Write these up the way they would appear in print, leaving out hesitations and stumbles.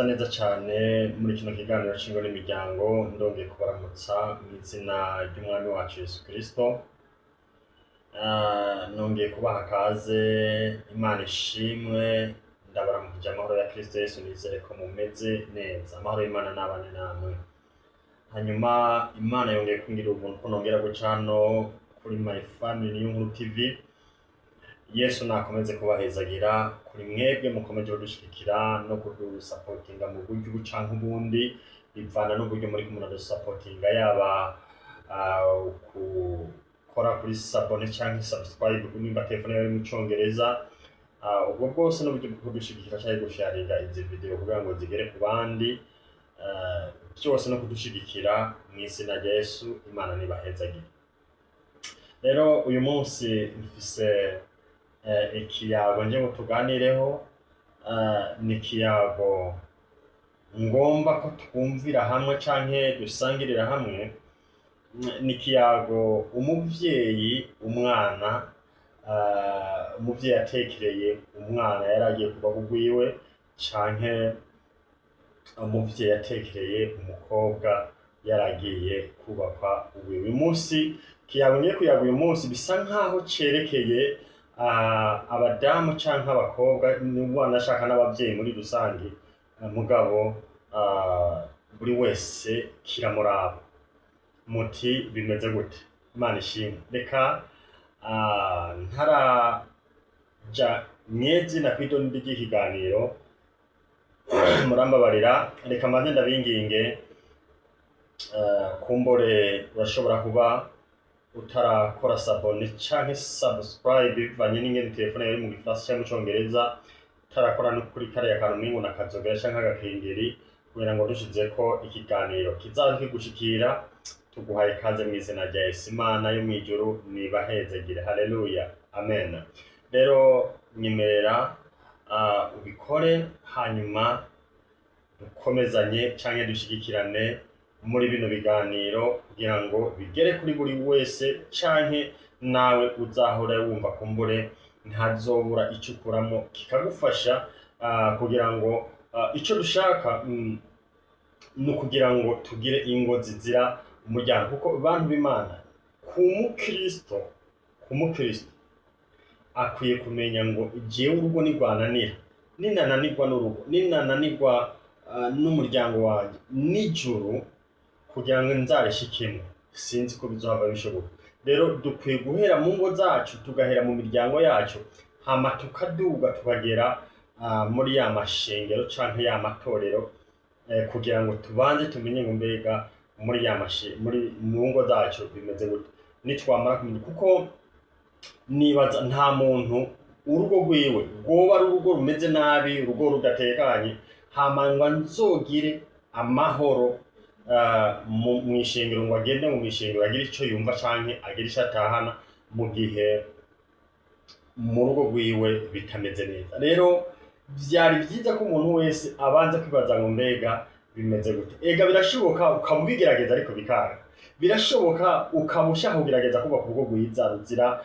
neza cyane muri kino kiganiro cy'ingo n'imiryango ndongeye kubaramutsa mu izina ry'umwami wacu Yesu Kristo. Nongeye kubaha kaze, Imana ishimwe, ndabaramukije amahoro ya Kristo Yesu, nizere ko mumeze neza. Amahoro y'Imana n'abane namwe. Hanyuma Imana yongeye kungira ubuntu ko nongera guca hano kuri My Family Ninkuru TV. Yesu nakomeze kubahezagira kuri mwebwe mukomeje kudushigikira no kudusapotinga mu buryo bucanka ubundi, bivana n'uburyo muri kumwe dusapotinga, yaba gukora kuri sabone cyangwa subscribe nimba telefone yawe mu Cyongereza, ubwo bwose n'uburyo bwo kudushigikira cyangwa gusharinga izi video kugira ngo zigere ku bandi, byose no kudushigikira mu izina rya Yesu. Imana nibahezagira. Rero uyu munsi mfise ikiyago nje ngo tuganireho, ni ikiyago ngomba ko twumvira hamwe canke dusangirira hamwe. Ni ikiyago umuvyeyi umuvyeyi atekereye umwana yaragiye kuba kugwiwe, canke umuvyeyi atekereye umukobwa yaragiye kubakwa uwiwe. Uyu munsi ikiyago ngiye kuyaga uyu munsi bisa nkaho cerekeye abadamu canke abakobwa n'umwana ashaka n'abavyeyi muri rusange, mugabo buri wese kiramuraba. Muti bimeze gute? Imana ishimwe. Reka ntaraja mw'izina kw'idoni ry'ikiganiro, murambabarira, reka mbanze ndabinginge, kumbore urashobora kuba utarakora sabone canke subscribe bivanye n'ingene telefone yawe mu Gifaransa canke mu Cyongereza, utarakora no kuri kariya kantu mingo nakazogera canke agakengeri kugira ngo dushizeko ikiganiro kizaza kigushikira. Tuguhaye kaze mu izina rya Yesu. Imana yo mwijuru nibahezegire. Haleluya, amen. Rero nyemerera ubikore, hanyuma dukomezanye canke dushigikirane muri bino biganiro kugira ngo bigere kuri buri wese, canke nawe uzahora wumva kumbure ntazobura icyo ukuramo kikagufasha, kugira ngo icyo dushaka ni ukugira ngo tugire ingo zizira umuryango. Kuko abantu b'Imana, kumukristo akwiye kumenya ngo jewe urugo nirwananira, ninananirwa n'urugo, ninananirwa n'umuryango wanjye n'ijuru, kugira ngo nzarishikemo, sinzi ko bizohava bishoboka. Rero dukwiye guhera mu ngo zacu, tugahera mu miryango yacu, hama tukaduga tukagera muri ya mashengero canke ya matorero, kugira ngo tubanze tumenye ngo mbega muri mu ngo zacu bimeze gute. Nitwamara kumenya, kuko nibaza nta muntu urugo rwiwe rwoba ari urugo rumeze nabi, urugo rudatekanye, hama ngo nzogire amahoro mu ishengero, ngo agende mu ishengero agire icyo yumva canke agire icyo atahana, mu gihe mu rugo rwiwe bitameze neza. Rero byari byiza ko umuntu wese abanza kwibaza ngo mbega bimeze gute. Ega birashoboka ukaba ubigerageza ariko bikanga, birashoboka ukaba ushaka kugerageza kubaka urugo rwiza ruzira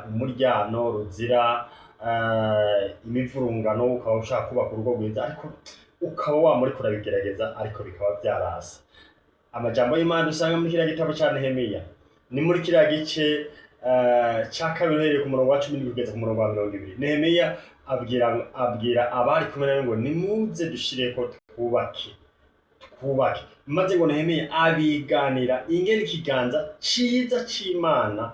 umuryano, ruzira imivurungano, ukaba ushaka kubaka urugo rwiza ariko ukaba wamuri kurabigerageza ariko bikaba byarasa. Amajambo y'Imana usanga muri kiriya gitabo cya Nehemiya, ni muri kiriya gice cya kabiri uhereye ku murongo wa 10 kugeza ku murongo wa 20. Nehemiya abwira abari kumwe nawe ngo nimuze dushireko twubake. Maze ngo Nehemiya abiganira ingene ikiganza ciza c'Imana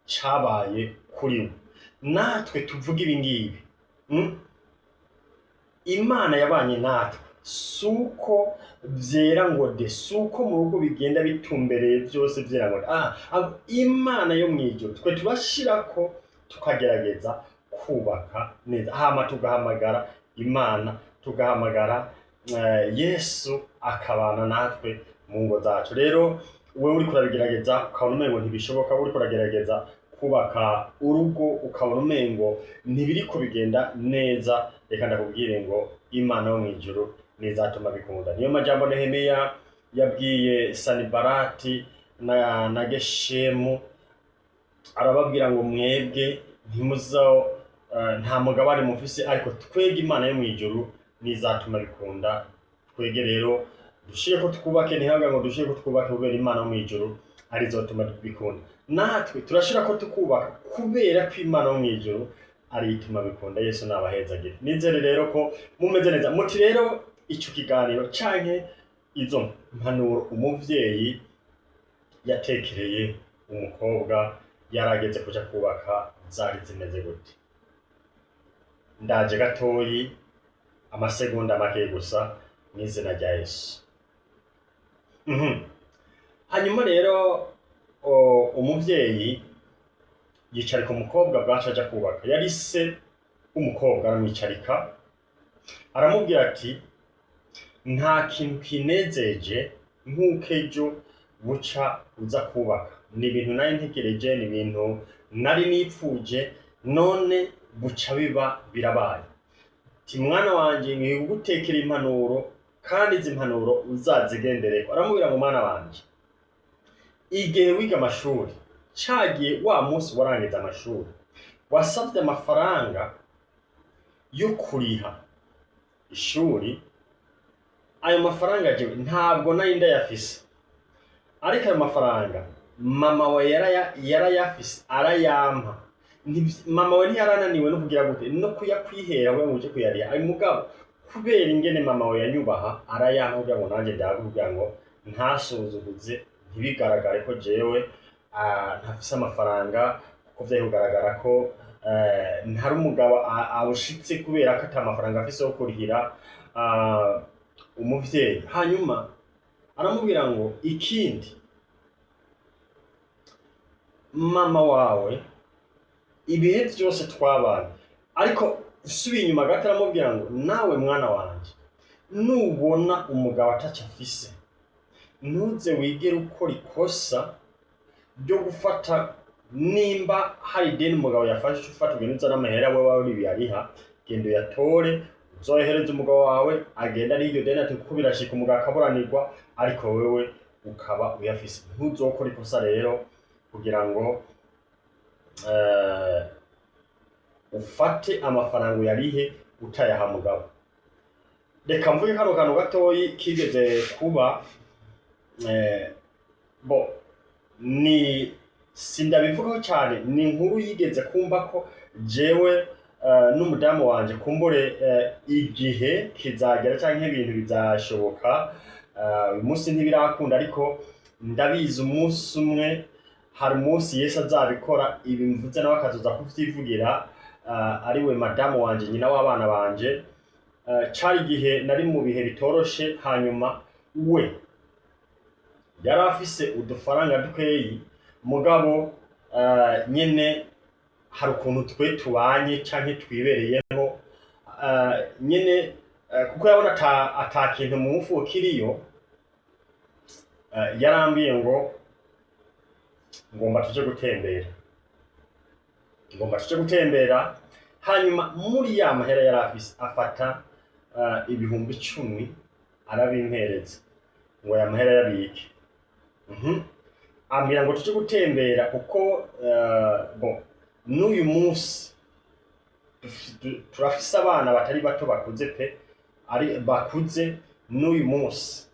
cabaye kuri we. Natwe tuvuga ibi ngibi, Imana yabanye natwe, suko vyera ngo de, suko mu rugo bigenda bitumbereye byose vyera ngo Imana yo mwijuru twe tubashirako tukagerageza kubaka neza, hama tugahamagara Imana, tugahamagara Yesu akabana natwe mu ngo zacu. Rero wewe uri kurabigerageza ukabona umengo ntibishoboka, uri kuragerageza kubaka urugo ukabona umengo ntibiri kubigenda neza, reka ndakubwire ngo Imana yo mwijuru nizatuma bikunda. Niyo majambo Nehemiya yabwiye Sanibalati na Geshemu, arababwira ngo mwebwe nta mugabane mufise, ariko twebwe Imana yo mwijuru nizatuma bikunda twege rero dushire ko twubake ntihaga ngo dushire ko twubake kubera Imana yo mwijuru arizotuma bikunda. Natwe turashira ko tukubaka kubera ko Imana yo mwijuru ari ituma bikunda. Yesu nabahezagire. Nizere rero ko mumeze neza. Muti rero ico kiganiro canke izo mpanuro umuvyeyi yatekereye umukobwa yarageze kuja kubaka zari zimeze gute? Ndaje gatoyi amasegonda make gusa n'izina rya Yesu. Hanyuma rero umuvyeyi yicarika umukobwa bwaca aja kubaka. Yari se umukobwa aramwicarika aramubwira ati nta kintu kinezeje nk'uko ejo buca uza kubaka. Ni ibintu nari ntegereje, ni ibintu nari nipfuje, none buca biba birabaye. Ti mwana wanje ngiye kugutekera impanuro kandi izi mpanuro uzazigendereko. Aramubwira ngo mwana wanje, igihe wiga amashuri cagiye wa munsi warangiza amashuri wasavye amafaranga yo kuriha ishuri, ayo mafaranga jewe ntabwo nari ndayafise, ariko ayo mafaranga mama we yarayafise arayampa. Mama we ntiyarananiwe no kugira gute no kuyakwihera we muje kuyariha, ari mugabo kubera ingene mama we yanyubaha arayampa kugira ngo nanje ndavuga ngo ntasuzuguze ntibigaragare ko jewe ntafise amafaranga, kuko vyaje kugaragara ko ntari umugabo awushitse kubera ko ata amafaranga afise yo kurihira umuvyeyi. Hanyuma aramubwira ngo ikindi, mama wawe ibihe vyose twabana, ariko subiye inyuma gato aramubwira ngo nawe mwana wanje nubona umugabo ataco afise ntuze wigere ukora ikosa ryo gufata, nimba hari ideni umugabo yafashe ufata ugenda uzana amahera we wawe biyariha, genda uyatore uzohereze umugabo wawe agenda n'iryo deni ati kuko birashika umugabo akaburanirwa ariko wewe ukaba uyafise. Ntuzokora ikosa rero kugira ngo ufate amafaranga uyarihe utayaha mugabo. Reka mvuge kano kantu gatoyi kigeze kuba ni sindabivugaho cyane, ni inkuru yigeze kumva ko jewe n'umudamu wanje kumbure igihe kizagera canke ibintu bizashoboka. Uyu munsi ntibirakunda ariko ndabizi umunsi umwe hari umunsi Yesu azabikora ibi mvuze nawe akazoza kuvyivugira, ari we madamu wanje nyina w'abana banje. Cari igihe nari mu bihe bitoroshe, hanyuma we yari afise udufaranga dukeyi mugabo nyene hari ukuntu twe tubanye canke twibereyeho nyene, kuko yabona ata kintu mu mufuko kiriyo, yarambiye ngo ngomba tuje gutembera. Hanyuma muri ya mahera yari afise afata ibihumbi 10 arabimpereza ngo ya mahera yabike. Ambwira ngo tuje gutembera kuko n'uyu munsi turafise abana batari bato bakuze pe, ari bakuze. N'uyu munsi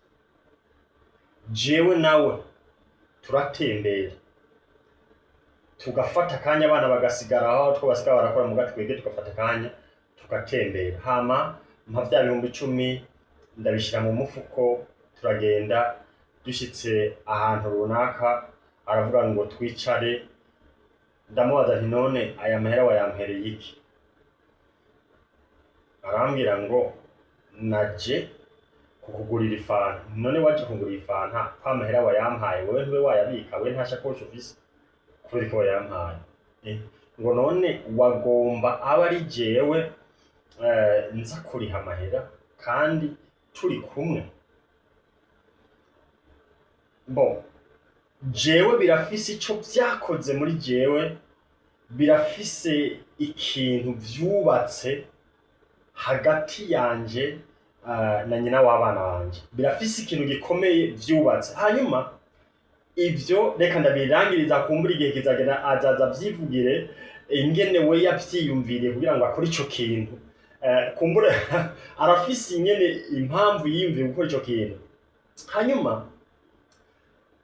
jewe nawe turatembera tugafata kanya, abana bagasigara aho two basiga barakora mu gatwege, tugafata kanya tugatembera. Hama mpa vya bihumbi 10 ndabishira mu mufuko, turagenda. Dushitse ahantu runaka aravuga ngo twicare, ndamubaza nti none aya mahera wayampereye iki? Arambwira ngo naje kukugurira ifanta. None waje kugurira ifanta kwa mahera wayampaye wewe ntwe wayabika, we ntasha kosho ufise kubera ko wayampaye. Ngo none wagomba aba ari jewe nza kuriha amahera kandi turi kumwe? Jewe birafise ico vyakoze muri jewe, birafise ikintu vyubatse hagati yanje na nyina w'abana banje, birafise ikintu gikomeye vyubatse. Hanyuma ivyo reka ndabirangiriza kumbura igihe kizagera azaza vyivugire ingene we yavyiyumviriye kugira ngo akore ico kintu. kumbure arafise nyene impamvu yiyumviye gukora ico kintu. Hanyuma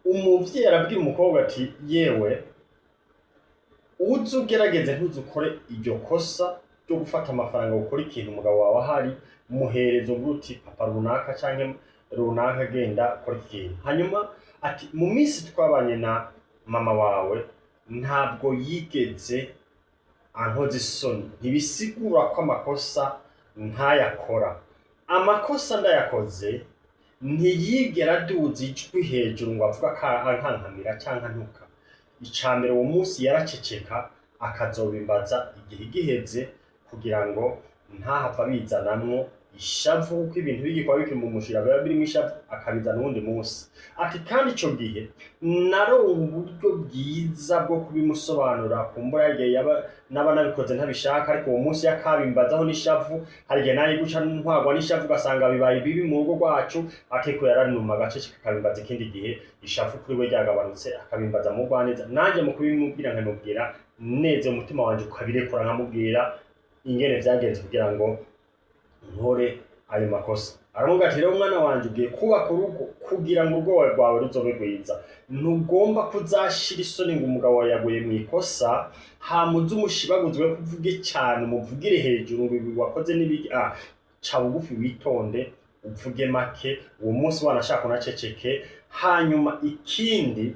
umuvyeyi arabwira umukobwa ati yewe uze ugerageze ntuzukore iryo kosa ryo gufata amafaranga gukora ikintu umugabo wawe ahari, muhereza uvuga uti papa runaka canke runaka genda kora ikintu. Hanyuma ati mu minsi twabanye na mama wawe ntabwo yigeze ankoza isoni, ntibisigura ko amakosa ntayakora. Amakosa ndayakoze, ntiyigera aduza ijwi hejuru ngo avuga ko ankankamira canke antuka. Icambere uwo munsi yaraceceka akazobimbaza igihe giheze kugira ngo ntahava bizanamwo ishavu, kuko ibintu bigikwa bikimumushira biba birimo ishavu akabizana uwundi munsi. Ati kandi ico gihe naronka uburyo bwiza bwo kubimusobanura, kumbura yagiye naba nabikoze ntabishaka, ariko uwo munsi yakabimbazaho n'ishavu, hari igihe naye guca ntwagwa n'ishavu ugasanga bibaye bibi mu rugo rwacu, akiko yaranuma agaceceka akabimbaza ikindi gihe ishavu kuri we ryagabanutse akabimbaza mu rwaneza. Nanje mu kubimubwira nkamubwira neze umutima wanje ukabirekura, nkamubwira ingene vyagenze kugira ngo nkore ayo makosa. Aramubwira ati rero umwana wanje ugiye kubaka urugo kugira ngo urugo rwawe ruzobe rwiza, ntugomba kuzashira isoni ngo umugabo wawe yaguye mu ikosa hamuze umushibaguzwe kuvuge cyane, umuvugire hejuru ngo ibi wakoze n'ibiki. Ca bugufi witonde uvuge make, uwo munsi wanashaka unaceceke. Hanyuma ikindi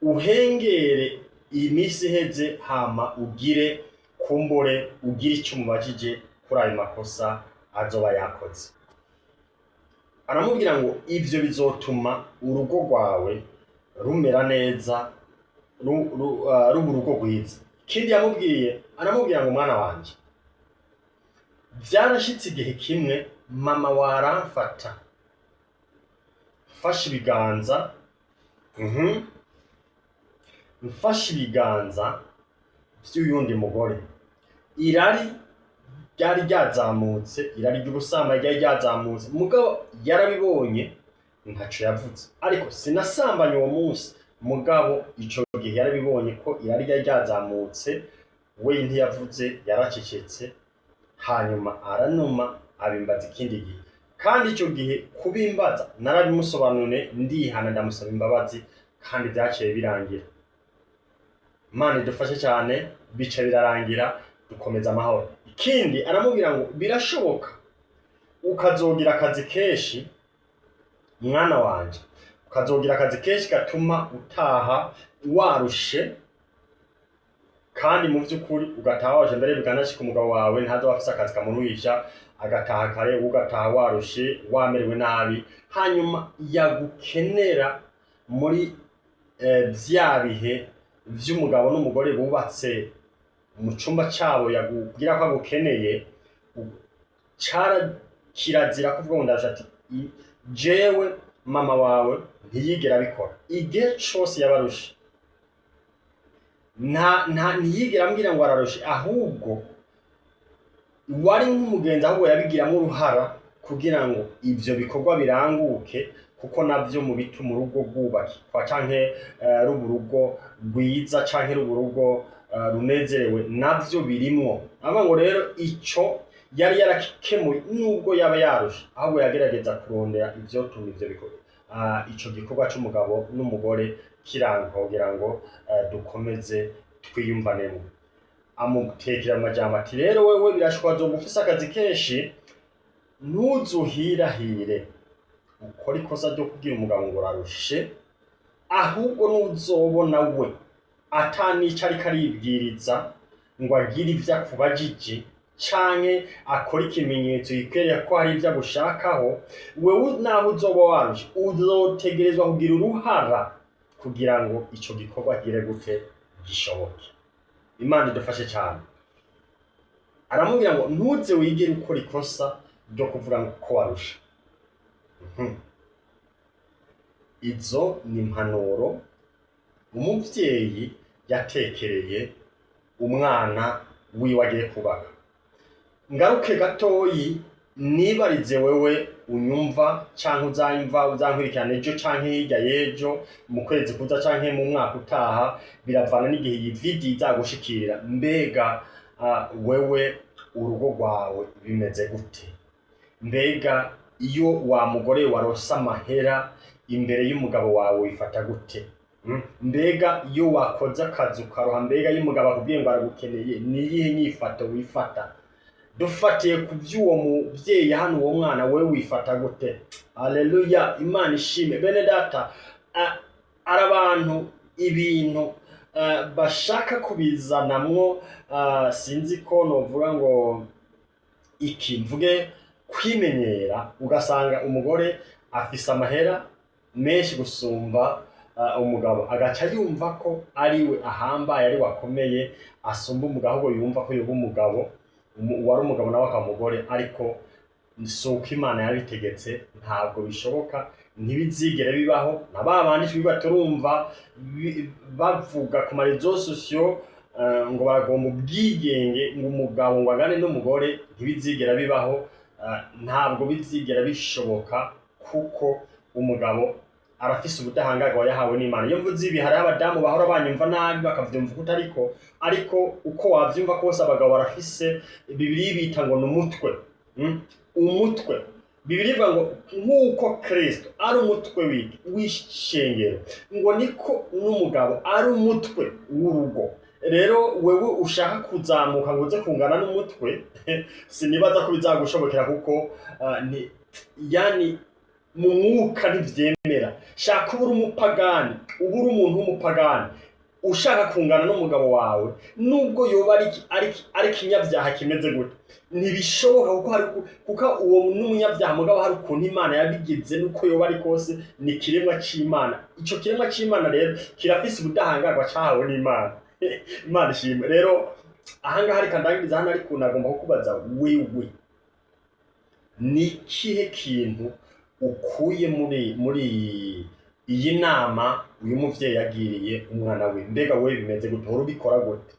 uhengere iminsi iheze, hama ugire kumbure ugire icyo umubajije kuri ayo makosa azoba yakoze. Aramubwira ngo ivyo bizotuma urugo rwawe rumera neza, ruba urugo rwiza. Ikindi yamubwiye, aramubwira ngo mwana wanje, vyarashitse igihe kimwe mama waramfata mfashe ibiganza, mfashe ibiganza vy'uyundi mugore, irari ryari ryazamutse, irari ry'ubusamba ryari ryazamutse, mugabo yarabibonye ntaco yavuze. Ariko sinasambanye uwo munsi, mugabo ico gihe yarabibonye ko irari ryari ryazamutse, we ntiyavuze, yaracecetse. Hanyuma aranuma abimbaza ikindi gihe, kandi ico gihe kubimbaza narabimusobanuriye ndihana ndamusaba imbabazi, kandi vyaciye birangira. Imana idufashe cyane, bica birarangira dukomeza amahoro. Ikindi aramubwira ngo birashoboka ukazogira akazi kenshi mwana wanje, ukazogira akazi kenshi gatuma utaha warushe, kandi mu vy'ukuri ugataha waje mbere bikanashika umugabo wawe ntazo afise akazi kamuruhisha, agataha kare ugataha warushe wamerewe nabi. Hanyuma yagukenera muri vya bihe vy'umugabo n'umugore bubatse mu cumba cabo, yakubwira ko agukeneye, kirazira kuvuga ngo ndaje ati jewe mama wawe ntiyigera abikora. Igihe cose yabarushe ntiyigera ambwira ngo ararushe, ahubwo wari nk'umugenzi, ahubwo yabigiramo uruhara kugira ngo ivyo bikorwa biranguke, kuko navyo mu bituma urugo rwubakwa canke ruba urugo rwiza canke ruba urugo runezerewe, navyo birimwo. Aba ngo rero ico yari yarakemuye nubwo yaba yarusha, ahubwo yagerageza kurondera ivyotuma ivyo bikorwa, ico gikorwa c'umugabo n'umugore kiranga kugira ngo dukomeze twiyumvanemo. Amutekera amajambo ati rero wewe birashobora zo gufisa akazi kenshi, ntuzuhirahire ukora ikosa ryo kubwira umugabo ngo ararushe, ahubwo nuzobona we atanica ariko aribwiriza ngo agire ivyo akubajije canke akora ikimenyetso yikwereka ko hari ivyo agushakaho, wewe naho uzoba warushe uzotegerezwa kugira uruhara kugira ngo ico gikorwa gire gute gishoboke. Imana idufashe cyane. Aramubwira ngo ntuze wigere ukora ikosa ryo kuvuga ngo ko warusha. Izo ni impanuro umuvyeyi yatekereye umwana wiwe agiye kubaka. Ngaruke gatoyi nibarize wewe unyumva canke uzankurikirana ejo canke hirya y'ejo, mu kwezi kuza canke mu mwaka utaha, biravana n'igihe iyi video izagushikirira. Mbega wewe urugo rwawe bimeze gute? Mbega iyo wa mugore warosa amahera imbere y'umugabo wawe wifata gute? Mbega iyo wakoze akazi ukaroha, mbega iyo umugabo akubwiye ngo aragukeneye, ni iyihe nyifato wifata? Dufatiye ku by'uwo muvyeyi hano, uwo mwana wewe wifata gute? Haleluya, Imana ishime. Bene data, arabantu ibintu bashaka kubizanamwo, sinzi ko novuga ngo iki, mvuge kwimenyera, ugasanga umugore afise amahera menshi gusumba umugabo, agaca yumva ko ariwe ahambaye, ari wakomeye asumba umugabo, ahubwo yumva ko yoba umugabo, wari umugabo nawe akaba umugore. Ariko suko Imana yabitegetse, ntabwo bishoboka, ntibizigere bibaho. Na babandi twiba turumva bavuga ku marezo sosiyo ngo baragomba ubwigenge, ngo umugabo ngo agane n'umugore, ntibizigera bibaho. Ntabwo bizigera bishoboka, kuko umugabo arafise ubudahangarwa yahawe n'Imana. Iyo mvuze ibi, hari abadamu bahora banyumva nabi bakavyumva kutariko, ariko uko wavyumva kose abagabo barafise, Bibiliya bita ngo n'umutwe. Umutwe, Bibiliya ivuga ngo nk'uko Kristo ari umutwe w'ishengero, ngo niko n'umugabo ari umutwe w'urugo. Rero wewe ushaka kuzamuka ngo uze kungana n'umutwe, sinibaza ko bizagushobokera, kuko yani mu mwuka ntivyemera. Shaka ubura umupagani, ubura umuntu w'umupagani ushaka kungana n'umugabo wawe, nubwo yoba ari kinyabyaha kimeze gute, ntibishoboka, kuko uwo n'umunyabyaha mugabo hari ukuntu Imana yabigize, nuko yoba ari kose ni kiremwa c'Imana. Ico kiremwa c'Imana rero kirafise ubudahangarwa cahawe n'Imana. Imana ishimwe. Rero ahangaha reka ndangiriza hano, ariko nagomba kukubaza wewe, ni kihe kintu ukuye muri iyi nama uyu muvyeyi yagiriye umwana we? Mbega wewe bimeze gute? Hora ubikora gute?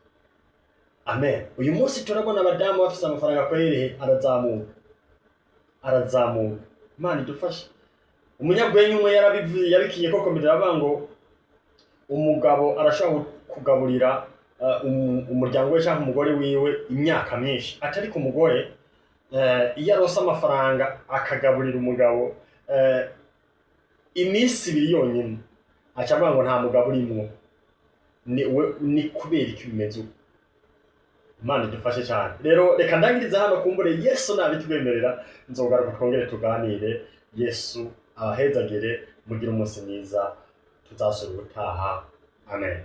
Amen. Uyu munsi turabona abadamu bafise amafaranga kwerehe, arazamuka. Imana idufashe. Umunyabwenge umwe yarabivuze, yabikiye ko komedera avuga ngo umugabo arashaka kugaburira umuryango we cyangwa umugore wiwe imyaka myinshi, atari ku mugore iyo arosa amafaranga akagaburira umugabo iminsi 2 yonyine, aca avuga ngo nta mugabo urimwo. Ni kubera iki bimeze uko? Imana idufashe cyane. Rero reka ndangiriza hano, kumbure Yesu nabitwemerera nzogaruka twongere tuganire. Yesu ahezagire, mugire umunsi mwiza, tuzasubira utaha. Amen.